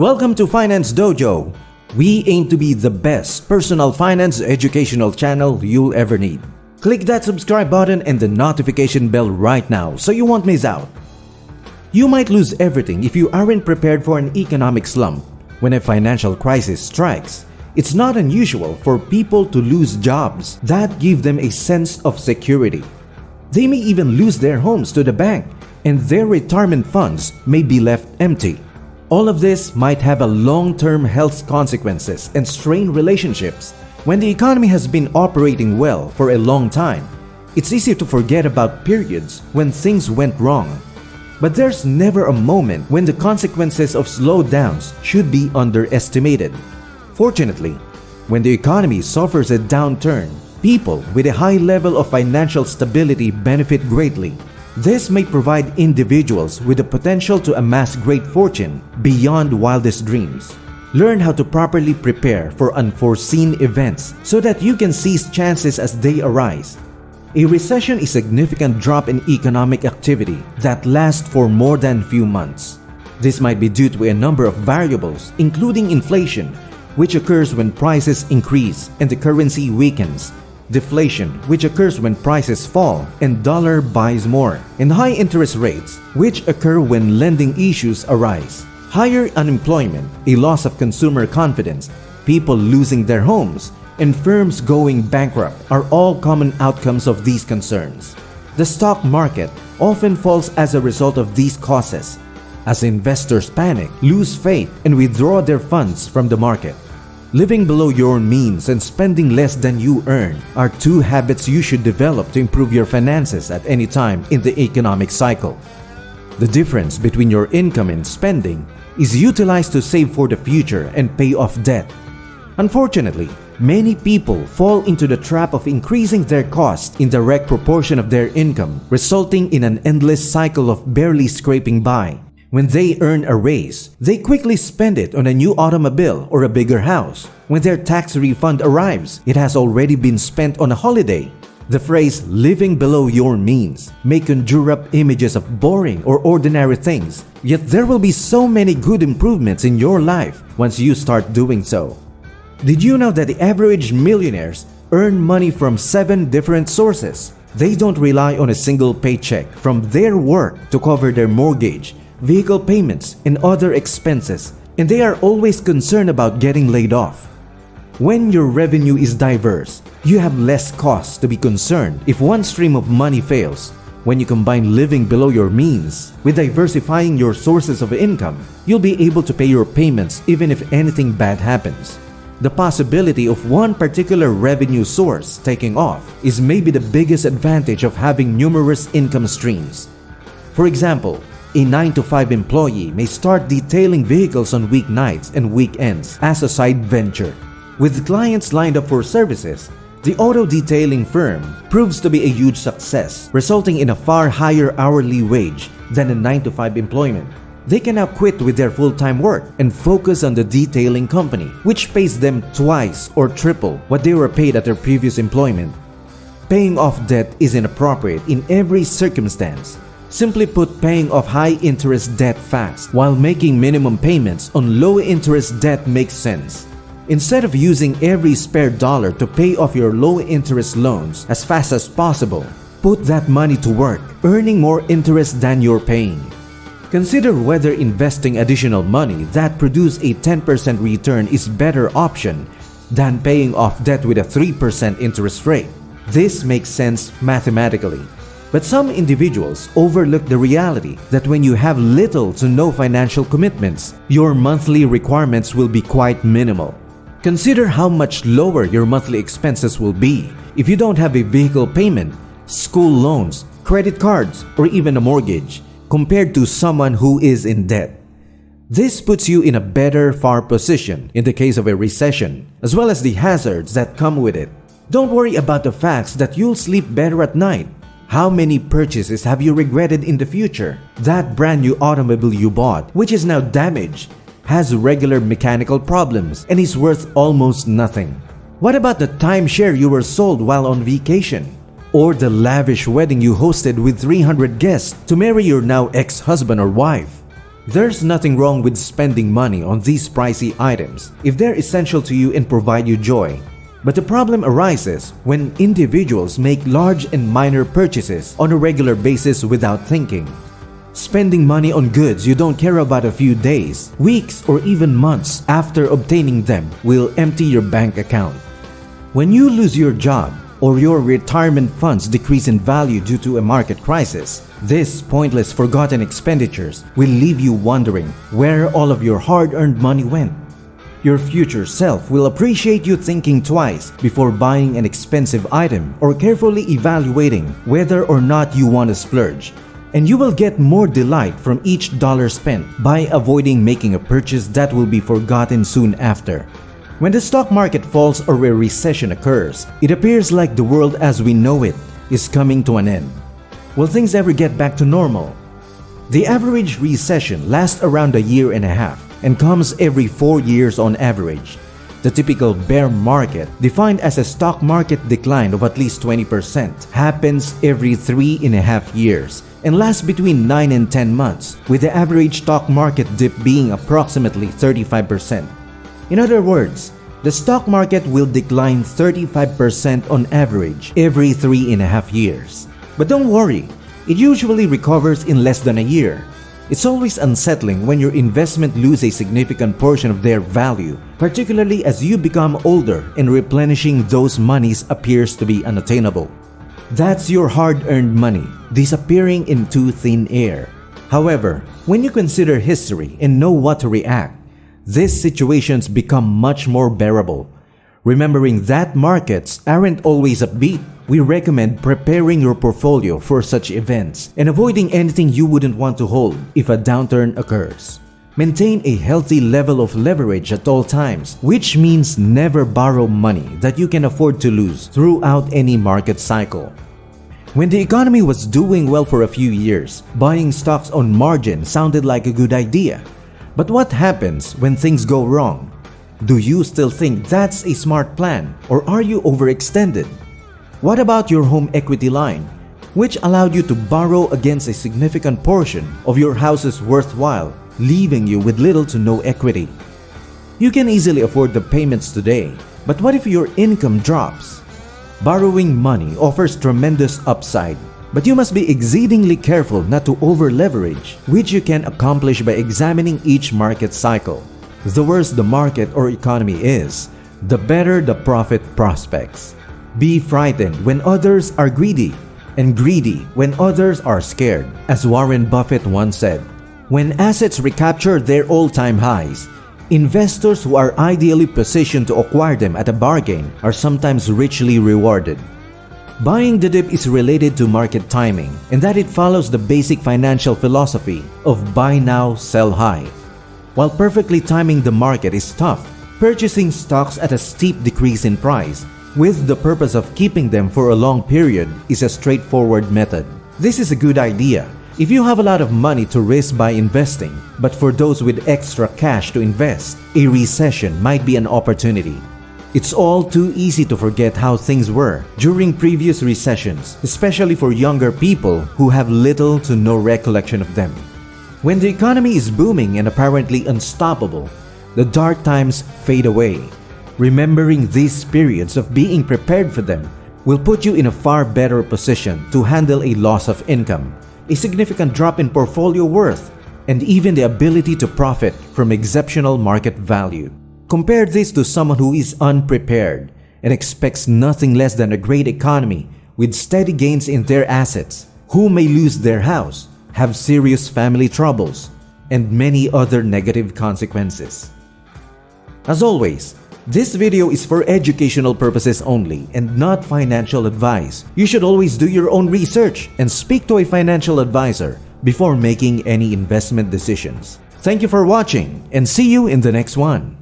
Welcome to Finance Dojo. We aim to be the best personal finance educational channel you'll ever need. Click that subscribe button and the notification bell right now so you won't miss out. You might lose everything if you aren't prepared for an economic slump. When a financial crisis strikes, it's not unusual for people to lose jobs that give them a sense of security. They may even lose their homes to the bank, and their retirement funds may be left empty. All of this might have a long-term health consequences and strain relationships. When the economy has been operating well for a long time, it's easy to forget about periods when things went wrong. But there's never a moment when the consequences of slowdowns should be underestimated. Fortunately, when the economy suffers a downturn, people with a high level of financial stability benefit greatly. This may provide individuals with the potential to amass great fortune beyond wildest dreams. Learn how to properly prepare for unforeseen events so that you can seize chances as they arise. A recession is a significant drop in economic activity that lasts for more than a few months. This might be due to a number of variables, including inflation, which occurs when prices increase and the currency weakens, deflation, which occurs when prices fall and dollar buys more, and high interest rates, which occur when lending issues arise. Higher unemployment, a loss of consumer confidence, people losing their homes, and firms going bankrupt are all common outcomes of these concerns. The stock market often falls as a result of these causes, as investors panic, lose faith, and withdraw their funds from the market. Living below your means and spending less than you earn are two habits you should develop to improve your finances at any time in the economic cycle. The difference between your income and spending is utilized to save for the future and pay off debt. Unfortunately, many people fall into the trap of increasing their costs in direct proportion of their income, resulting in an endless cycle of barely scraping by. When they earn a raise, they quickly spend it on a new automobile or a bigger house. When their tax refund arrives, it has already been spent on a holiday. The phrase living below your means may conjure up images of boring or ordinary things, yet there will be so many good improvements in your life once you start doing so. Did you know that the average millionaires earn money from 7 different sources? They don't rely on a single paycheck from their work to cover their mortgage, vehicle payments, and other expenses, and they are always concerned about getting laid off. When your revenue is diverse, you have less costs to be concerned if one stream of money fails. When you combine living below your means with diversifying your sources of income, you'll be able to pay your payments even if anything bad happens. The possibility of one particular revenue source taking off is maybe the biggest advantage of having numerous income streams. For example, a 9-to-5 employee may start detailing vehicles on weeknights and weekends as a side venture. With clients lined up for services, the auto detailing firm proves to be a huge success, resulting in a far higher hourly wage than a 9-to-5 employment. They can now quit with their full-time work and focus on the detailing company, which pays them twice or triple what they were paid at their previous employment. Paying off debt is inappropriate in every circumstance. Simply put, paying off high-interest debt fast while making minimum payments on low-interest debt makes sense. Instead of using every spare dollar to pay off your low-interest loans as fast as possible, put that money to work, earning more interest than you're paying. Consider whether investing additional money that produces a 10% return is a better option than paying off debt with a 3% interest rate. This makes sense mathematically. But some individuals overlook the reality that when you have little to no financial commitments, your monthly requirements will be quite minimal. Consider how much lower your monthly expenses will be if you don't have a vehicle payment, school loans, credit cards, or even a mortgage, compared to someone who is in debt. This puts you in a better far position in the case of a recession, as well as the hazards that come with it. Don't worry about the facts that you'll sleep better at night. How many purchases have you regretted in the future? That brand new automobile you bought, which is now damaged, has regular mechanical problems and is worth almost nothing. What about the timeshare you were sold while on vacation? Or the lavish wedding you hosted with 300 guests to marry your now ex-husband or wife? There's nothing wrong with spending money on these pricey items if they're essential to you and provide you joy. But the problem arises when individuals make large and minor purchases on a regular basis without thinking. Spending money on goods you don't care about a few days, weeks, or even months after obtaining them will empty your bank account. When you lose your job or your retirement funds decrease in value due to a market crisis, these pointless forgotten expenditures will leave you wondering where all of your hard-earned money went. Your future self will appreciate you thinking twice before buying an expensive item or carefully evaluating whether or not you want to splurge. And you will get more delight from each dollar spent by avoiding making a purchase that will be forgotten soon after. When the stock market falls or a recession occurs, it appears like the world as we know it is coming to an end. Will things ever get back to normal? The average recession lasts around a year and a half and comes every 4 years on average. The typical bear market, defined as a stock market decline of at least 20%, happens every 3.5 years and lasts between 9 and 10 months, with the average stock market dip being approximately 35%. In other words, the stock market will decline 35% on average every 3.5 years. But don't worry, it usually recovers in less than a year. It's always unsettling when your investment loses a significant portion of their value, particularly as you become older and replenishing those monies appears to be unattainable. That's your hard-earned money disappearing into thin air. However, when you consider history and know what to react, these situations become much more bearable. Remembering that markets aren't always upbeat, we recommend preparing your portfolio for such events and avoiding anything you wouldn't want to hold if a downturn occurs. Maintain a healthy level of leverage at all times, which means never borrow money that you can afford to lose throughout any market cycle. When the economy was doing well for a few years, buying stocks on margin sounded like a good idea. But what happens when things go wrong? Do you still think that's a smart plan, or are you overextended? What about your home equity line, which allowed you to borrow against a significant portion of your house's worthwhile, leaving you with little to no equity? You can easily afford the payments today, but what if your income drops? Borrowing money offers tremendous upside, but you must be exceedingly careful not to over-leverage, which you can accomplish by examining each market cycle. The worse the market or economy is, the better the profit prospects. Be frightened when others are greedy, and greedy when others are scared. As Warren Buffett once said, when assets recapture their all-time highs, investors who are ideally positioned to acquire them at a bargain are sometimes richly rewarded. Buying the dip is related to market timing, in that it follows the basic financial philosophy of buy now, sell high. While perfectly timing the market is tough, purchasing stocks at a steep decrease in price with the purpose of keeping them for a long period is a straightforward method. This is a good idea if you have a lot of money to risk by investing, but for those with extra cash to invest, a recession might be an opportunity. It's all too easy to forget how things were during previous recessions, especially for younger people who have little to no recollection of them. When the economy is booming and apparently unstoppable, the dark times fade away. Remembering these periods of being prepared for them will put you in a far better position to handle a loss of income, a significant drop in portfolio worth, and even the ability to profit from exceptional market value. Compare this to someone who is unprepared and expects nothing less than a great economy with steady gains in their assets, who may lose their house, have serious family troubles, and many other negative consequences. As always, this video is for educational purposes only and not financial advice. You should always do your own research and speak to a financial advisor before making any investment decisions. Thank you for watching and see you in the next one.